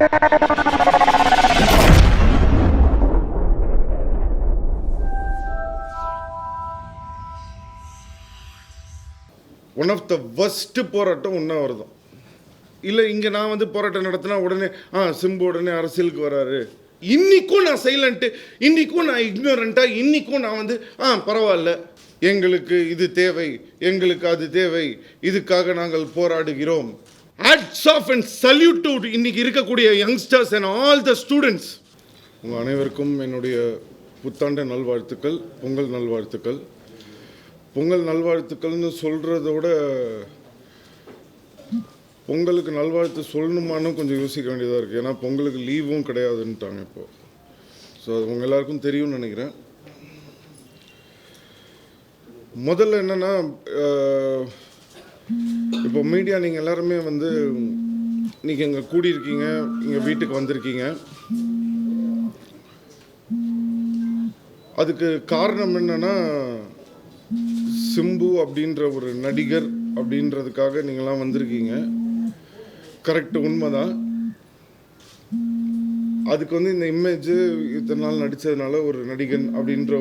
One of the worst போராட்டம் உண்ணாவிரதம். இல்லை இங்கே நான் வந்து போராட்டம் நடத்தினா உடனே சிம்பு உடனே அரசியலுக்கு வராரு. இன்றைக்கும் நான் சைலண்ட்டு, இன்றைக்கும் நான் இக்னோரண்ட்டாக, இன்றைக்கும் நான் வந்து பரவாயில்ல, எங்களுக்கு இது தேவை, எங்களுக்கு அது தேவை, இதுக்காக நாங்கள் போராடுகிறோம். Hats off and salute to இன்னைக்கு இருக்கக்கூடிய youngsters and all the students. உங்கள் அனைவருக்கும் என்னுடைய புத்தாண்டு நல்வாழ்த்துக்கள், பொங்கல் நல்வாழ்த்துக்கள். பொங்கல் நல்வாழ்த்துக்கள்னு சொல்கிறதோட பொங்கலுக்கு நல்வாழ்த்து சொல்லணுமான்னு கொஞ்சம் யோசிக்க வேண்டியதாக இருக்குது. ஏன்னா பொங்கலுக்கு லீவும் கிடையாதுன்ட்டாங்க இப்போது. ஸோ அது உங்கள் எல்லாருக்கும் தெரியும்னு நினைக்கிறேன். முதல்ல என்னென்னா, இப்போ மீடியா நீங்கள் எல்லாருமே வந்து இன்றைக்கி இங்கே கூடியிருக்கீங்க, இங்கே வீட்டுக்கு வந்திருக்கீங்க. அதுக்கு காரணம் என்னென்னா, சிம்பு அப்படின்ற ஒரு நடிகர் அப்படின்றதுக்காக நீங்களாம் வந்திருக்கீங்க. கரெக்டு, உண்மைதான். அதுக்கு வந்து இந்த இமேஜ் இத்தனை நாள் நடித்ததுனால ஒரு நடிகன் அப்படின்ற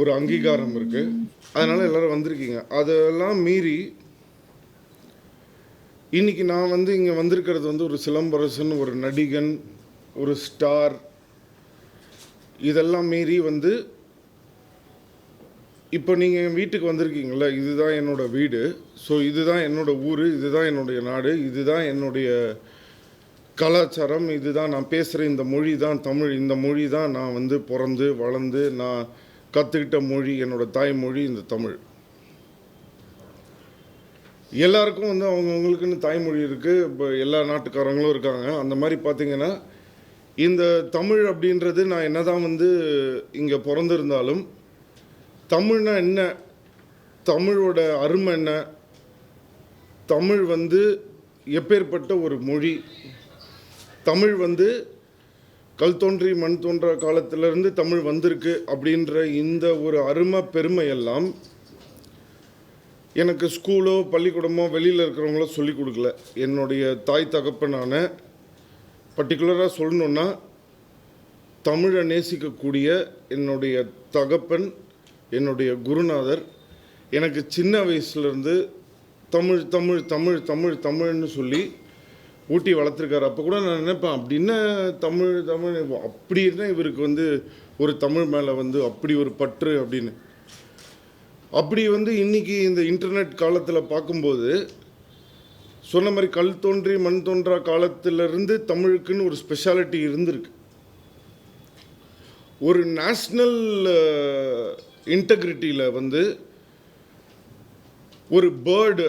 ஒரு அங்கீகாரம் இருக்குது. அதனால் எல்லோரும் வந்திருக்கீங்க. அதெல்லாம் மீறி இன்றைக்கி நான் வந்து இங்கே வந்திருக்கிறது வந்து ஒரு சிலம்பரசன், ஒரு நடிகன், ஒரு ஸ்டார், இதெல்லாம் மீறி வந்து இப்போ நீங்கள் என் வீட்டுக்கு வந்திருக்கீங்கள, இதுதான் என்னோடய வீடு. ஸோ இதுதான் என்னோடய ஊர், இதுதான் என்னுடைய நாடு, இதுதான் என்னுடைய கலாச்சாரம், இதுதான் நான் பேசுகிற இந்த மொழி தான் தமிழ். இந்த மொழி தான் நான் வந்து பிறந்து வளர்ந்து நான் கற்றுக்கிட்ட மொழி, என்னோடய தாய்மொழி இந்த தமிழ். எல்லாருக்கும் வந்து அவங்கவுங்களுக்குன்னு தாய்மொழி இருக்குது. இப்போ எல்லா நாட்டுக்காரங்களும் இருக்காங்க. அந்த மாதிரி பார்த்திங்கன்னா இந்த தமிழ் அப்படின்றது, நான் என்ன தான் வந்து இங்கே பிறந்திருந்தாலும் தமிழ்னா என்ன, தமிழோட அருமை என்ன, தமிழ் வந்து எப்பேற்பட்ட ஒரு மொழி, தமிழ் வந்து கல் தோன்றி மண் தோன்ற காலத்திலேருந்து தமிழ் வந்திருக்கு அப்படின்ற இந்த ஒரு அருமை பெருமையெல்லாம் எனக்கு ஸ்கூலோ பள்ளிக்கூடமோ வெளியில் இருக்கிறவங்களோ சொல்லிக் கொடுக்கல. என்னுடைய தாய் தகப்பனான, பர்டிகுலராக சொல்லணுன்னா தமிழை நேசிக்கக்கூடிய என்னுடைய தகப்பன், என்னுடைய குருநாதர் எனக்கு சின்ன வயசுலேருந்து தமிழ் தமிழ் தமிழ் தமிழ் தமிழ்னு சொல்லி ஊட்டி வளர்த்துருக்காரு. அப்போ கூட நான் நினைப்பேன், அப்படின்னா தமிழ் தமிழ் அப்படின்னா இவருக்கு வந்து ஒரு தமிழ் மேலே வந்து அப்படி ஒரு பற்று அப்படின்னு. அப்படி வந்து இன்றைக்கி இந்த இன்டர்நெட் காலத்தில் பார்க்கும்போது சொன்ன மாதிரி கல் தோன்றி மண் தோன்றா காலத்திலிருந்து தமிழுக்குன்னு ஒரு ஸ்பெஷாலிட்டி இருந்திருக்கு. ஒரு நேஷ்னல் இன்டெகிரிட்டியில் வந்து ஒரு பேர்டு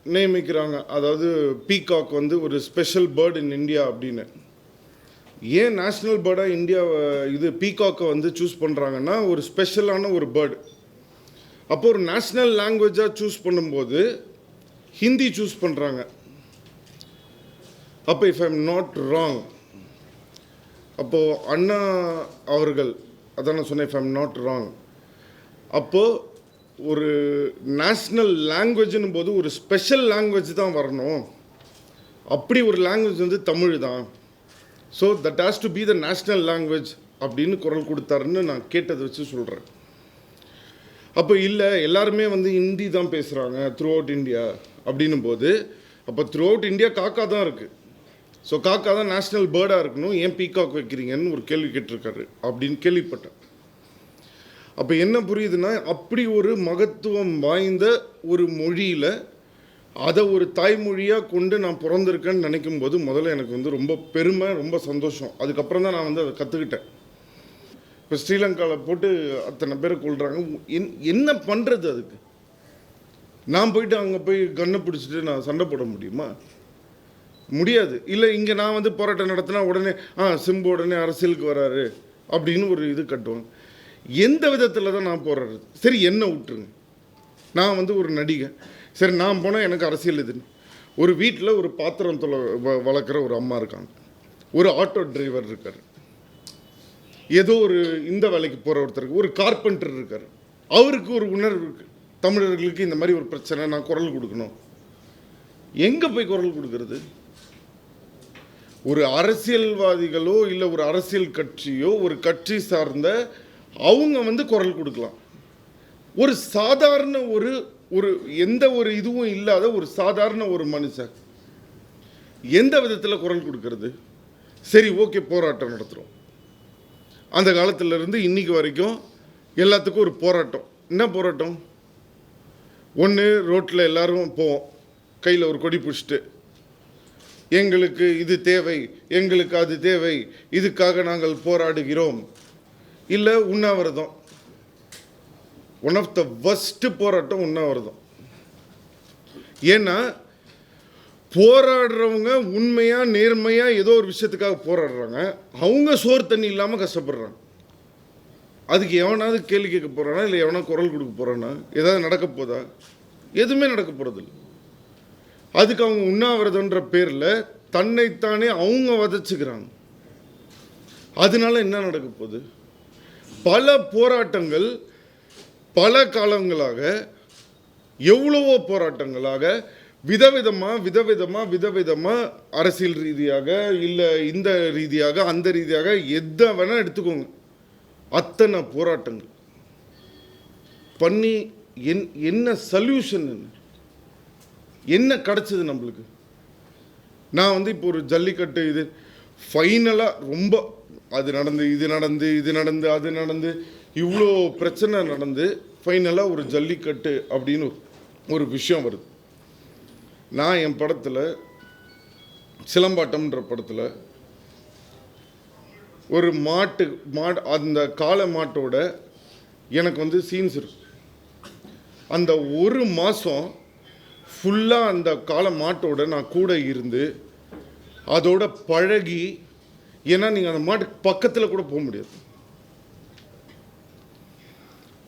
நியமிக்கிறாங்க. அதாவது பீகாக் வந்து ஒரு ஸ்பெஷல் பேர்டு இன் இந்தியா அப்படின்னு. ஏன் நேஷ்னல் பேர்டாக இந்தியா இது பீகாக்கை வந்து சூஸ் பண்ணுறாங்கன்னா, ஒரு ஸ்பெஷலான ஒரு பேர்டு. அப்போ ஒரு நேஷ்னல் லாங்குவேஜாக சூஸ் பண்ணும்போது ஹிந்தி சூஸ் பண்ணுறாங்க. அப்போ if I am not wrong, அப்போது அண்ணா அவர்கள், அதான் நான் சொன்னேன், if I am not wrong, அப்போது ஒரு நேஷ்னல் லாங்குவேஜ்னு போது ஒரு ஸ்பெஷல் லாங்குவேஜ் தான் வரணும். அப்படி ஒரு லாங்குவேஜ் வந்து தமிழ் தான். So that has to be the national language அப்படின்னு குரல் கொடுத்தாருன்னு நான் கேட்டதை வச்சு சொல்கிறேன். அப்போ இல்லை, எல்லாருமே வந்து ஹிந்தி தான் பேசுகிறாங்க த்ரூ அவுட் இந்தியா அப்படின்னும் போது, அப்போ த்ரூ அவுட் இந்தியா காக்கா தான் இருக்குது. ஸோ காக்கா தான் நேஷ்னல் பேர்டாக இருக்கணும், ஏன் பீகாக் வைக்கிறீங்கன்னு ஒரு கேள்வி கேட்டிருக்காரு அப்படின்னு கேள்விப்பட்டேன். அப்போ என்ன புரியுதுன்னா, அப்படி ஒரு மகத்துவம் வாய்ந்த ஒரு மொழியில் அதை ஒரு தாய்மொழியாக கொண்டு நான் பிறந்திருக்கேன்னு நினைக்கும் போது முதல்ல எனக்கு வந்து ரொம்ப பெருமை, ரொம்ப சந்தோஷம். அதுக்கப்புறம் தான் நான் வந்து அதை கற்றுக்கிட்டேன். இப்போ ஸ்ரீலங்காவில் போட்டு அத்தனை பேரை கொள்கிறாங்க, என்ன பண்ணுறது? அதுக்கு நான் போயிட்டு அங்கே போய் கண்ணை பிடிச்சிட்டு நான் சண்டை போட முடியுமா? முடியாது. இல்லை இங்கே நான் வந்து போராட்டம் நடத்தினா உடனே சிம்பு உடனே அரசியலுக்கு வராரு அப்படின்னு ஒரு இது கட்டுவாங்க. எந்த விதத்தில் தான் நான் போராடுறது? சரி, என்ன விட்டுருங்க, நான் வந்து ஒரு நடிகை, சரி நான் போனால் எனக்கு அரசியல் இதுன்னு. ஒரு வீட்டில் ஒரு பாத்திரம் வளர்க்குற ஒரு அம்மா இருக்காங்க, ஒரு ஆட்டோ டிரைவர் இருக்கார், ஏதோ ஒரு இந்த வேலைக்கு போகிற ஒருத்தருக்கு, ஒரு கார்பெண்டர் இருக்கார், அவருக்கு ஒரு உணர்வு இருக்குது, தமிழர்களுக்கு இந்த மாதிரி ஒரு பிரச்சனை, நான் குரல் கொடுக்கணும். எங்கே போய் குரல் கொடுக்கறது? ஒரு அரசியல்வாதிகளோ இல்லை ஒரு அரசியல் கட்சியோ ஒரு கட்சி சார்ந்த அவங்க வந்து குரல் கொடுக்கலாம். ஒரு சாதாரண ஒரு ஒரு எந்த ஒரு இதுவும் இல்லாத ஒரு சாதாரண ஒரு மனுஷன் எந்த விதத்தில் குரல் கொடுக்கறது? சரி, ஓகே, போராட்டம் நடத்துகிறோம். அந்த காலத்திலேருந்து இன்னைக்கு வரைக்கும் எல்லாத்துக்கும் ஒரு போராட்டம். என்ன போராட்டம்? ஒன்று, ரோட்டில் எல்லாரும் போவோம், கையில் ஒரு கொடி பிடிச்சிட்டு, எங்களுக்கு இது தேவை, எங்களுக்கு அது தேவை, இதுக்காக நாங்கள் போராடுகிறோம். இல்லை உண்ணாவிரதம். ஒன் ஆஃப் த வர்ஸ்ட் போராட்டம் உண்ணாவிரதம். ஏன்னா போராடுறவங்க உண்மையாக நேர்மையாக ஏதோ ஒரு விஷயத்துக்காக போராடுறாங்க, அவங்க சோறு தண்ணி இல்லாமல் கஷ்டப்படுறாங்க. அதுக்கு எவனாவது கேள்வி கேட்க போகிறானா இல்லை எவனா குரல் கொடுக்க போகிறானா? ஏதாவது நடக்க போதா? எதுவுமே நடக்க போகிறதில்ல. அதுக்கு அவங்க உண்ணாவிரதன்ற பேரில் தன்னைத்தானே அவங்க வதச்சிக்கிறாங்க. அதனால என்ன நடக்க போகுது? பல போராட்டங்கள் பல காலங்களாக, எவ்வளவோ போராட்டங்களாக விதவிதமாக அரசியல் ரீதியாக இல்லை இந்த ரீதியாக அந்த ரீதியாக எதை வேணால் எடுத்துக்கோங்க, அத்தனை போராட்டங்கள் பண்ணி என்ன சொல்யூஷன், என்ன கிடச்சிது நம்மளுக்கு? நான் வந்து இப்போ ஒரு ஜல்லிக்கட்டு இது ஃபைனலாக ரொம்ப அது நடந்து அது நடந்து இவ்வளோ பிரச்சனை நடந்து ஃபைனலாக ஒரு ஜல்லிக்கட்டு அப்படின்னு ஒரு விஷயம் வருது. நான் என் படத்தில் சிலம்பாட்டம்ன்ற படத்தில் ஒரு மாட்டு அந்த காளை மாட்டோட எனக்கு வந்து சீன்ஸ் இருக்கு. அந்த ஒரு மாதம் ஃபுல்லாக அந்த காளை மாட்டோட நான் கூட இருந்து அதோட பழகி, ஏன்னா நீங்கள் அந்த மாட்டுக்கு பக்கத்தில் கூட போக முடியாது.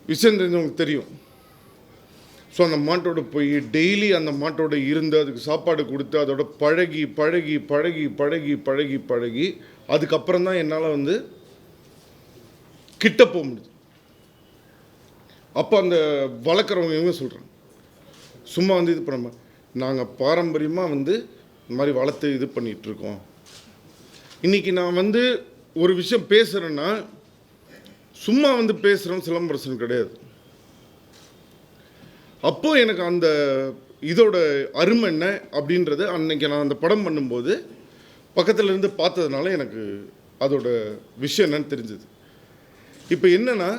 விஷயம் தெரிஞ்சவங்களுக்கு தெரியும். ஸோ அந்த மாட்டோட போய் டெய்லி அந்த மாட்டோட இருந்து அதுக்கு சாப்பாடு கொடுத்து அதோட பழகி பழகி பழகி பழகி பழகி பழகி அதுக்கப்புறம் தான் என்னால் வந்து கிட்ட போக முடியுது. அப்போ அந்த வளர்க்குறவங்க இவங்க சொல்கிறாங்க, சும்மா வந்து இது பண்ண, நாங்கள் பாரம்பரியமாக வந்து இந்த மாதிரி வளர்த்து இது பண்ணிகிட்ருக்கோம். இன்றைக்கி நான் வந்து ஒரு விஷயம் பேசுகிறேன்னா சும்மா வந்து பேசுகிறோம், சிலம்பரசன் கிடையாது. அப்போது எனக்கு அந்த இதோட அருமை என்ன அப்படின்றது அன்னைக்கு நான் அந்த படம் பண்ணும்போது பக்கத்தில் இருந்து பார்த்ததுனால எனக்கு அதோட விஷயம் என்னன்னு தெரிஞ்சது. இப்போ என்னென்னா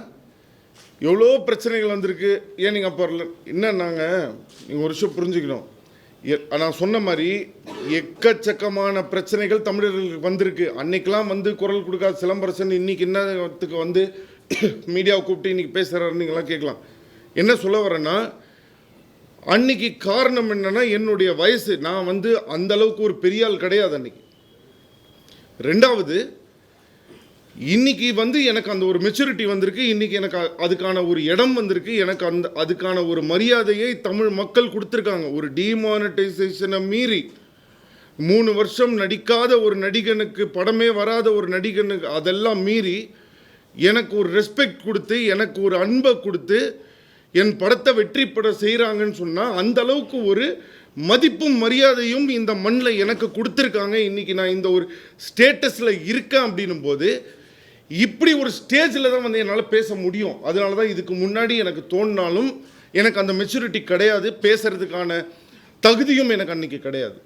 எவ்வளோ பிரச்சனைகள் வந்திருக்கு. ஏன் நீங்கள் அப்போ என்னன்னாங்க, நீங்கள் ஒரு விஷயம் புரிஞ்சுக்கணும். நான் சொன்ன மாதிரி எக்கச்சக்கமான பிரச்சனைகள் தமிழர்களுக்கு வந்திருக்கு. அன்னைக்கெலாம் வந்து குரல் கொடுக்காத சிலம்பரசன் இன்னைக்கு என்னத்துக்கு வந்து மீடியாவை கூப்பிட்டு இன்னைக்கு பேசுகிறாரு நீங்களாம் கேட்கலாம். என்ன சொல்ல வரேன்னா, அன்னைக்கு காரணம் என்னன்னா என்னுடைய வயசு, நான் வந்து அந்த அளவுக்கு ஒரு பெரிய ஆள் கிடையாது அன்னைக்கு. ரெண்டாவது, இன்னைக்கு வந்து எனக்கு அந்த ஒரு மெச்சூரிட்டி வந்திருக்கு. இன்னைக்கு எனக்கு அதுக்கான ஒரு இடம் வந்திருக்கு. எனக்கு அதுக்கான ஒரு மரியாதையை தமிழ் மக்கள் கொடுத்துருக்காங்க. ஒரு டிமானிட்டைசேஷனை மீறி 3 வருஷம் நடிக்காத ஒரு நடிகனுக்கு, படமே வராத ஒரு நடிகனுக்கு அதெல்லாம் மீறி எனக்கு ஒரு ரெஸ்பெக்ட் கொடுத்து, எனக்கு ஒரு அன்பை கொடுத்து என் படத்தை வெற்றி பட செய்கிறாங்கன்னு சொன்னால் அந்த அளவுக்கு ஒரு மதிப்பும் மரியாதையும் இந்த மண்ணில் எனக்கு கொடுத்துருக்காங்க. இன்றைக்கி நான் இந்த ஒரு ஸ்டேட்டஸில் இருக்கேன் அப்படின்னும் போது இப்படி ஒரு ஸ்டேஜில் தான் வந்து என்னால் பேச முடியும். அதனால தான் இதுக்கு முன்னாடி எனக்கு தோணினாலும் எனக்கு அந்த மெச்சூரிட்டி கிடையாது, பேசுகிறதுக்கான தகுதியும் எனக்கு அன்றைக்கி கிடையாது.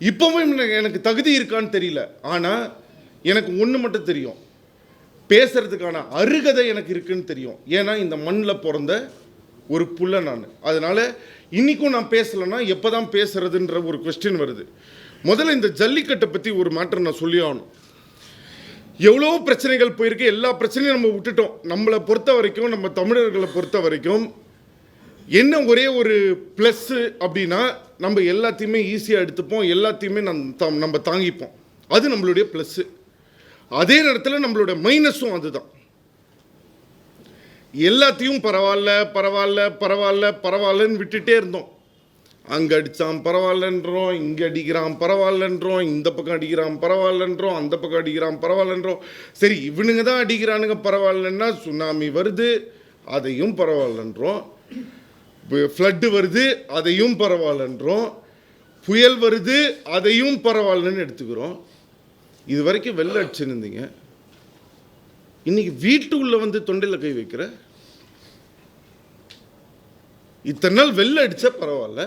இப்போவும் எனக்கு தகுதி இருக்கான்னு தெரியல. ஆனால் எனக்கு ஒன்று மட்டும் தெரியும், பேசுகிறதுக்கான அருகதை எனக்கு இருக்குன்னு தெரியும். ஏன்னா இந்த மண்ணில் பிறந்த ஒரு புள்ள நான். அதனால் இன்றைக்கும் நான் பேசலைன்னா எப்போ தான் பேசுகிறதுன்ற ஒரு கொஸ்டின் வருது. முதல்ல இந்த ஜல்லிக்கட்டை பற்றி ஒரு மேட்டர் நான் சொல்லி ஆகணும். எவ்வளோ பிரச்சனைகள் போயிருக்கு, எல்லா பிரச்சனையும் நம்ம விட்டுட்டோம். நம்மளை பொறுத்த வரைக்கும், நம்ம தமிழர்களை பொறுத்த வரைக்கும் என்ன ஒரே ஒரு ப்ளஸ்ஸு அப்படின்னா, நம்ம எல்லாத்தையுமே ஈஸியாக எடுத்துப்போம், எல்லாத்தையுமே நம்ம தாங்கிப்போம். அது நம்மளுடைய ப்ளஸ்ஸு. அதே நேரத்தில் நம்மளோட மைனஸும் அதுதான். எல்லாத்தையும் பரவாயில்லன்னு விட்டுட்டே இருந்தோம். அங்கே அடித்தான் பரவாயில்லன்றோம், இங்கே அடிக்கிறான் பரவாயில்லன்றோம், இந்த பக்கம் அடிக்கிறான் பரவாயில்லன்றோம், அந்த பக்கம் அடிக்கிறான் பரவாயில்லன்றோம். சரி, இவனுங்க தான் அடிக்கிறானுங்க பரவாயில்லன்னா, சுனாமி வருது அதையும் பரவாயில்லன்றோம், ஃப்ளட்டு வருது அதையும் பரவாயில்லன்றோம், புயல் வருது அதையும் பரவாயில்லன்னு எடுத்துக்கிறோம். இது வரைக்கும் வெளில அடிச்சுருந்தீங்க, இன்னைக்கு வீட்டுக்குள்ள வந்து தொண்டையில் கை வைக்கிற. இத்தனை நாள் வெளில அடிச்சா பரவாயில்ல,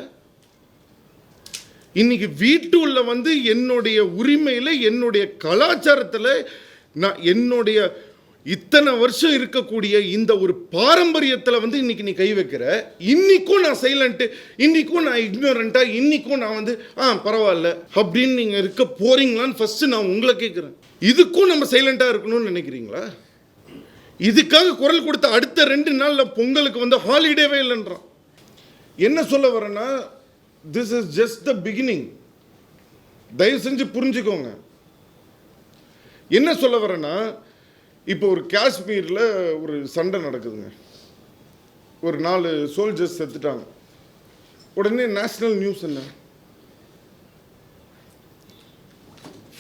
இன்னைக்கு வீட்டுக்குள்ள வந்து என்னுடைய உரிமையில், என்னுடைய கலாச்சாரத்தில், நான் என்னுடைய இத்தனை வருஷம் இருக்கக்கூடிய இந்த ஒரு பாரம்பரியத்தில் வந்து இன்னைக்கு நீ கை வைக்கிற. இன்னைக்கும் நான் சைலண்ட்டு, இன்னைக்கும் நான் இக்னோரண்டா, இன்னைக்கும் நான் வந்து பரவாயில்ல அப்படின்னு நீங்கள் இருக்க போறீங்களான்னு ஃபர்ஸ்ட் நான் உங்களை கேட்குறேன். இதுக்கும் நம்ம சைலண்டாக இருக்கணும்னு நினைக்கிறீங்களா? இதுக்காக குரல் கொடுத்த அடுத்த 2 நாளில் பொங்கலுக்கு வந்து ஹாலிடேவே இல்லைன்றான். என்ன சொல்ல வரேன்னா, this is just the beginning. தயவு செஞ்சு புரிஞ்சுக்கோங்க. என்ன சொல்ல வரேன்னா, இப்போ ஒரு காஷ்மீரில் ஒரு சண்டை நடக்குதுங்க, ஒரு 4 சோல்ஜர்ஸ் செத்துட்டாங்க. உடனே நேஷனல் நியூஸ் என்ன,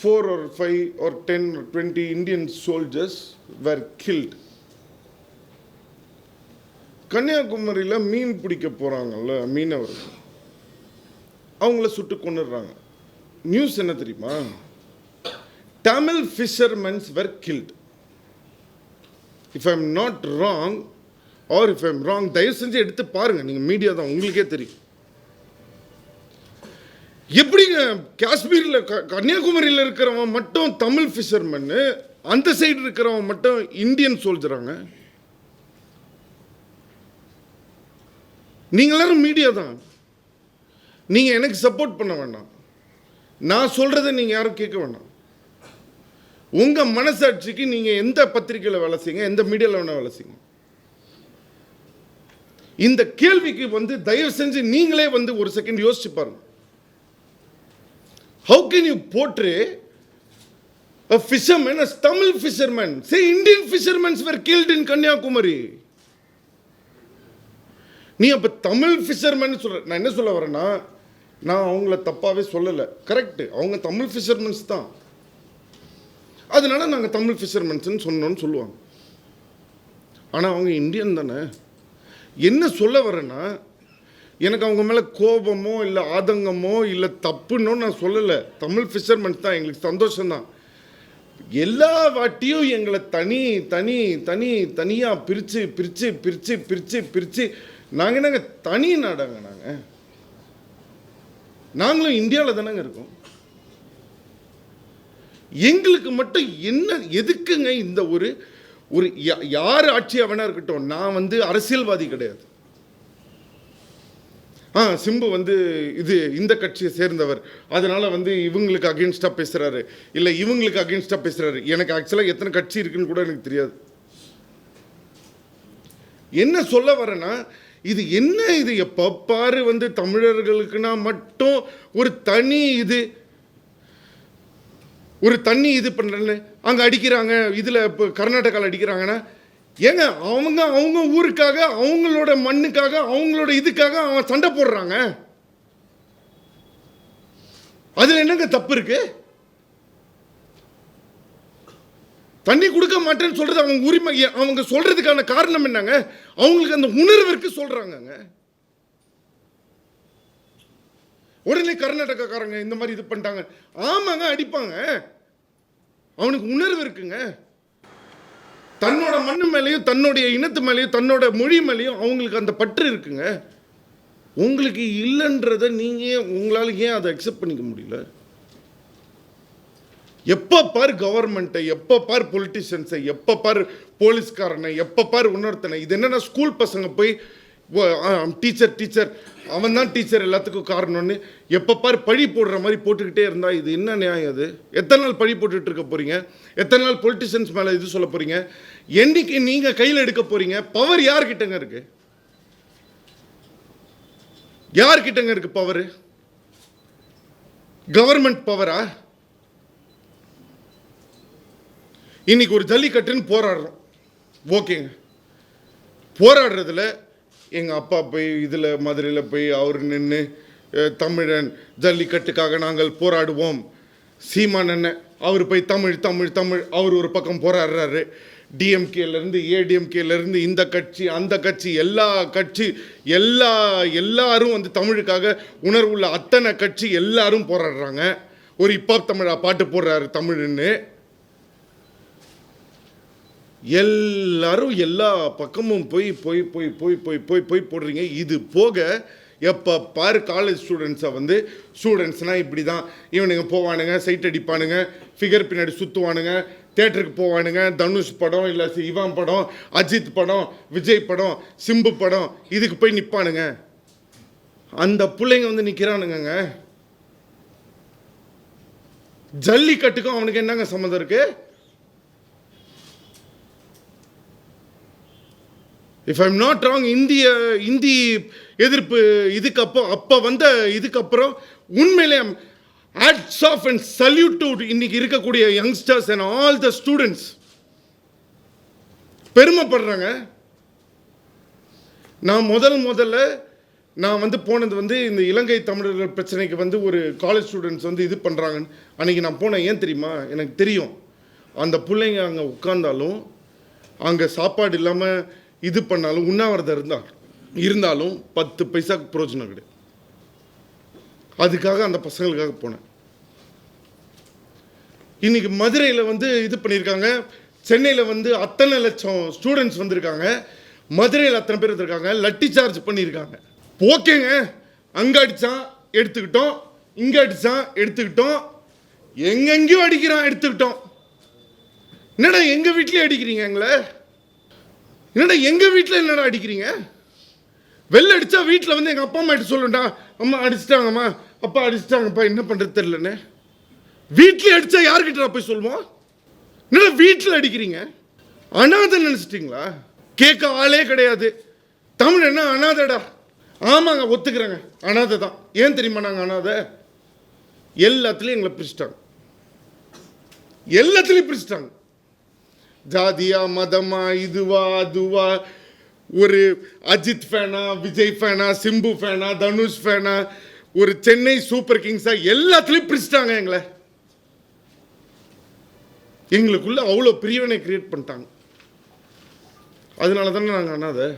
4 or 5 or 10 or 20 Indian soldiers were killed. கன்னியாகுமரியில் மீன் பிடிக்க போகிறாங்கல்ல மீனவர்கள், அவங்கள சுட்டு கொன்னுடுறாங்க. நியூஸ் என்ன தெரியுமா, Tamil fishermen were killed. If I'm not wrong, or if I'm wrong, தயவு செஞ்சு எடுத்து பாருங்க, நீங்க மீடியா தான், உங்களுக்கே தெரியும். எப்படிங்க காஷ்மீரில் கன்னியாகுமரியில் இருக்கிறவன் மட்டும் தமிழ் ஃபிஷர்மேன், அந்த சைடு இருக்கிறவன் மட்டும் இந்தியன் சோல்ஜராங்க? நீங்க எல்லாரும் மீடியா தான், நீங்க எனக்கு சப்போர்ட் பண்ண வேண்டாம், நான் சொல்றதை நீங்க யாரும் கேட்க வேண்டாம். உங்க மனசாட்சிக்கு நீங்க எந்த பத்திரிகையில் வேலை செய்யுங்க, எந்த மீடியாவில் வேணா வேலை செய்யுங்க. இந்த கேள்விக்கு வந்து தயவு செஞ்சு நீங்களே வந்து ஒரு செகண்ட் யோசிச்சு பாருங்க. How can you portray a fisherman as Tamil fisherman? Say Indian fishermen were killed in Kanyakumari. நீ அப்ப தமிழ் ஃபிஷர்மேன் சொல்ற. நான் என்ன சொல்ல வரேன்னா, நான் அவங்கள தப்பாவே சொல்லலை, கரெக்ட், அவங்க தமிழ் ஃபிஷர்மன்ஸ் தான், அதனால நாங்கள் தமிழ் ஃபிஷர்மன்ஸ்ன்னு சொன்னோன்னு சொல்லுவாங்க. ஆனால் அவங்க இந்தியன் தானே. என்ன சொல்ல வரேன்னா, எனக்கு அவங்க மேலே கோபமோ இல்லை ஆதங்கமோ இல்லை தப்புன்னோ நான் சொல்லலை. தமிழ் ஃபிஷர்மன்ஸ் தான், எங்களுக்கு சந்தோஷம்தான். எல்லா வாட்டியும் எங்களை தனியாக பிரித்து நாங்கள் என்னங்க தனி நாடாங்க, நாங்களும் இந்தியாவில் தானேங்க இருக்கோம். எங்களுக்கு மட்டும் என்ன எதுக்குங்க இந்த ஒரு யார் ஆட்சியாக வேணா இருக்கட்டும், நான் வந்து அரசியல்வாதி கிடையாது. சிம்பு வந்து இந்த கட்சியை சேர்ந்தவர், அதனால வந்து இவங்களுக்கு அகெயின்ஸ்டாக பேசுறாரு, இல்லை இவங்களுக்கு அகெயின்ஸ்டாக பேசுறாரு. எனக்கு ஆக்சுவலாக எத்தனை கட்சி இருக்குன்னு கூட எனக்கு தெரியாது. என்ன சொல்ல வரேன்னா, இது என்ன, இது எப்போ பாரு வந்து தமிழர்களுக்குன்னா மட்டும் ஒரு தனி இது பண்ணுறேன்னு அங்கே அடிக்கிறாங்க, இதில் இப்போ கர்நாடகாவில் அடிக்கிறாங்கன்னா, ஏங்க அவங்க ஊருக்காக, அவங்களோட மண்ணுக்காக, அவங்களோட இதுக்காக அவன் சண்டை போடுறாங்க. அதில் என்னங்க தப்பு இருக்கு? தண்ணி கொடுக்க மாட்டேன்னு சொல்றது அவங்க உரிமை. அவங்க சொல்றதுக்கான காரணம் என்னங்க? அவங்களுக்கு அந்த உணர்விற்கு சொல்றாங்க. உடனே கர்நாடகாக்காரங்க இந்த மாதிரி இது பண்ணிட்டாங்க, ஆமாங்க அடிப்பாங்க, அவனுக்கு உணர்வு இருக்குங்க. தன்னோட மண்ணு மேலேயும் தன்னுடைய இனத்து மேலேயும் தன்னோட மொழி மேலேயும் அவங்களுக்கு அந்த பற்று இருக்குங்க. உங்களுக்கு இல்லைன்றதை நீங்கள் உங்களால் ஏன் அதை அக்செப்ட் பண்ணிக்க முடியல? எப்போ பார் கவர்மெண்ட்டை, எப்போ பார் பொலிட்டிஷியன்ஸை, எப்போ பார் போலீஸ்காரனை, எப்போ பார் இன்னொருத்தனை. இது என்னென்னா, ஸ்கூல் பசங்க போய் டீச்சர் அவன் தான் டீச்சர் எல்லாத்துக்கும் காரணம்னு எப்போ பார் பழி போடுற மாதிரி போட்டுக்கிட்டே இருந்தா இது என்ன நியாயம்? அது எத்தனை நாள் பழி போட்டுட்டு இருக்க போறீங்க? எத்தனை நாள் பொலிட்டிஷியன்ஸ் மேலே இது சொல்ல போறீங்க? என்னைக்கு நீங்கள் கையில் எடுக்க போறீங்க? பவர் யார்கிட்டங்க இருக்கு? யார்கிட்டங்க இருக்கு பவர்? கவர்மெண்ட் பவரா? இன்னைக்கு ஒரு ஜல்லிக்கட்டுன்னு போராடுறோம், ஓகேங்க. போராடுறதுல எங்கள் அப்பா போய் இதில் மதுரையில் போய் அவர் நின்று தமிழன் ஜல்லிக்கட்டுக்காக நாங்கள் போராடுவோம், சீமான் அண்ணன் அவர் போய் தமிழ் அவர் ஒரு பக்கம் போராடுறாரு. டிஎம்கேலேருந்து ஏடிஎம்கேலேருந்து இந்த கட்சி அந்த கட்சி எல்லாரும் வந்து தமிழுக்காக உணர்வுள்ள அத்தனை கட்சி எல்லாரும் போராடுறாங்க. ஒரு ஹிப்ஹாப் தமிழா பாட்டு போடுறாரு தமிழ்னு. எல்லாரும் எல்லா பக்கமும் போய் போய் போய் போய் போய் போய் போய் போடுறீங்க. இது போக எப்போ பாரு காலேஜ் ஸ்டூடெண்ட்ஸை வந்து ஸ்டூடெண்ட்ஸ்னால் இப்படி தான், இவனுங்க போவானுங்க, சைட் அடிப்பானுங்க, ஃபிகர் பின்னாடி சுற்றுவானுங்க, தேட்டருக்கு போவானுங்க, தனுஷ் படம் இல்லை இவான் படம், அஜித் படம், விஜய் படம், சிம்பு படம், இதுக்கு போய் நிற்பானுங்க. அந்த பிள்ளைங்க வந்து நிற்கிறானுங்க. ஜல்லிக்கட்டுக்கும் அவனுக்கு என்னங்க சம்மந்தம் இருக்கு? If I'm not wrong, Hindi எதிர்ப்பு இதுக்கு அப்போ வந்த இதுக்கப்புறம் உண்மையிலே hats off and salute to இன்னைக்கு இருக்கக்கூடிய youngsters and all the students. பெருமைப்படுறாங்க. நான் முதல்ல நான் வந்து போனது வந்து இந்த இலங்கை தமிழர்கள் பிரச்சனைக்கு வந்து ஒரு காலேஜ் ஸ்டூடெண்ட்ஸ் வந்து இது பண்ணுறாங்கன்னு அன்றைக்கி நான் போனேன். ஏன் தெரியுமா? எனக்கு தெரியும் அந்த பிள்ளைங்க அங்கே உட்கார்ந்தாலும், அங்கே சாப்பாடு இல்லாமல் இது பண்ணாலும், உண்ணாவிரதம் இருந்தாலும் 10 பைசாக்கு பிரயோஜனம் கிடையாது. அதுக்காக அந்த பசங்களுக்காக போனேன். இன்னைக்கு மதுரையில் வந்து இது பண்ணியிருக்காங்க, சென்னையில் வந்து அத்தனை லட்சம் ஸ்டூடெண்ட்ஸ் வந்திருக்காங்க, மதுரையில் அத்தனை பேர் வந்திருக்காங்க, லட்டி சார்ஜ் பண்ணியிருக்காங்க. ஓகேங்க, அங்கே அடித்தான் எடுத்துக்கிட்டோம், இங்கே அடித்தான் எடுத்துக்கிட்டோம், எங்கெங்கேயோ அடிக்கிறான் எடுத்துக்கிட்டோம். என்னடா எங்கள் வீட்லேயே அடிக்கிறீங்க எங்களை? என்னடா எங்கள் வீட்டில் என்னடா அடிக்கிறீங்க? வெளில அடித்தா வீட்டில் வந்து எங்கள் அப்பா அம்மா கிட்ட சொல்லுண்டா, அம்மா அடிச்சிட்டாங்கம்மா, அப்பா அடிச்சிட்டாங்கப்பா, என்ன பண்ணுறது தெரிலன்னு. வீட்டில் அடித்தா யார்கிட்ட போய் சொல்லுவோம்? என்னடா வீட்டில் அடிக்கிறீங்க? அனாதை நினச்சிட்டிங்களா? கேட்க ஆளே கிடையாது. தமிழ் என்ன அனாதைடா? ஆமாங்க, ஒத்துக்கிறேங்க, அனாதை தான். ஏன் தெரியுமா நாங்கள் அனாதை? எல்லாத்துலேயும் எங்களை பிரிச்சிட்டாங்க, எல்லாத்துலேயும் பிரிச்சிட்டாங்க. ஜாதியா, மதமா, இதுவா அதுவா, ஒரு அஜித் ஃபேனா, விஜய் ஃபேனா, சிம்பு ஃபேனா, தனுஷ் ஃபேனா, ஒரு சென்னை சூப்பர் கிங்ஸா, எல்லாத்துலேயும் பிரிச்சிட்டாங்க எங்களை. எங்களுக்குள்ள அவ்வளோ பிரிவினை கிரியேட் பண்ணிட்டாங்க. அதனால தானே நாங்கள் அனாதை.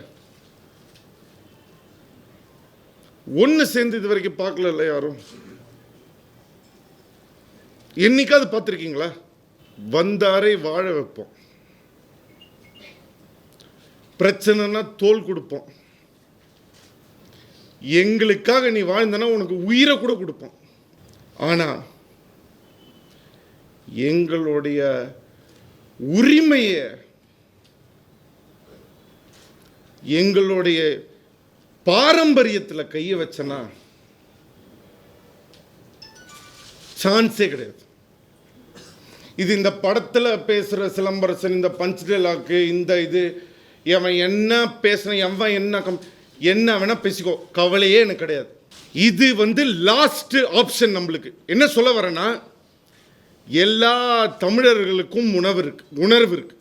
ஒன்று சேர்ந்து இது வரைக்கும் பார்க்கல யாரும். என்னைக்காவது பார்த்துருக்கீங்களா? வந்தாரை வாழ வைப்போம், பிரச்சனைனா தோல் கொடுப்போம், எங்களுக்காக நீ வாழ்ந்தனா உனக்கு உயிரை கூட கொடுப்போம். ஆனால் எங்களுடைய உரிமையை, எங்களுடைய பாரம்பரியத்தில் கையை வச்சனா சான்ஸே கிடையாது. இது இந்த படத்தில் பேசுகிற சிலம்பரசன், இந்த பஞ்ச் டைலாக்கு, இந்த இது எவன் என்ன பேசுன, எவன் என்ன வேணா பேசிக்கோ, கவலையே எனக்கு கிடையாது. இது வந்து லாஸ்ட் ஆப்ஷன். நம்மளுக்கு என்ன சொல்ல வரேன்னா, எல்லா தமிழர்களுக்கும் உணர்வு இருக்கு.